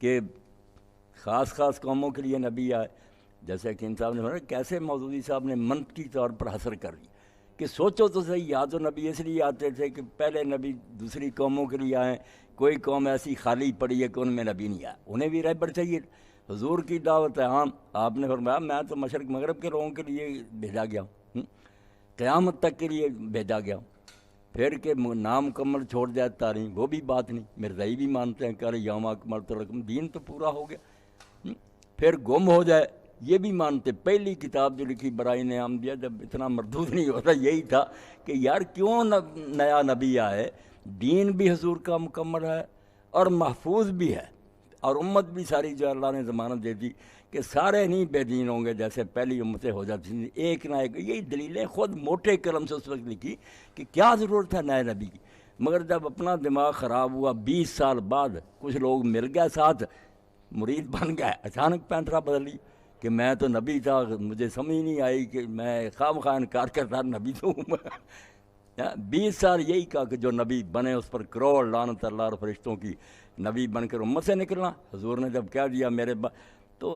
کہ خاص قوموں کے لیے نبی آئے. جیسے حکیم صاحب نے فرمایا کیسے مودودی صاحب نے منطقی طور پر حصر کر دی کہ سوچو تو صحیح، یا تو نبی اس لیے آتے تھے کہ پہلے نبی دوسری قوموں کے لیے آئیں، کوئی قوم ایسی خالی پڑی ہے کہ ان میں نبی نہیں آیا، انہیں بھی رہبر چاہیے. حضور کی دعوت ہے عام. آپ نے فرمایا میں تو مشرق مغرب کے لوگوں کے لیے بھیجا گیا ہوں، قیامت تک کے لیے بھیجا گیا. پھر کہ نامکمل چھوڑ جائے تعلیم، وہ بھی بات نہیں. مرزائی بھی مانتے ہیں کہ یوم اکملت لکم، دین تو پورا ہو گیا. پھر گم ہو جائے، یہ بھی مانتے. پہلی کتاب جو لکھی برائے نعم دیا جب اتنا مردود نہیں ہوتا، یہی تھا کہ یار کیوں نیا نبی آئے، دین بھی حضور کا مکمل ہے اور محفوظ بھی ہے، اور امت بھی ساری جو اللہ نے ضمانت دے دی کہ سارے نہیں بے دین ہوں گے جیسے پہلی امتیں ہو جاتی تھیں، ایک نہ ایک. یہی دلیلیں خود موٹے قلم سے اس وقت لکھی کہ کیا ضرورت ہے نئے نبی کی. مگر جب اپنا دماغ خراب ہوا 20 سال بعد، کچھ لوگ مل گئے ساتھ، مرید بن گئے، اچانک پینترا بدل لی کہ میں تو نبی تھا، مجھے سمجھ نہیں آئی کہ میں خواہ انکار کرتا نبی تو ہوں. 20 سال یہی کہا کہ جو نبی بنے اس پر کروڑ لعنت اللہ اور فرشتوں کی، نبی بن کر امت سے نکلنا. حضور نے جب کہہ دیا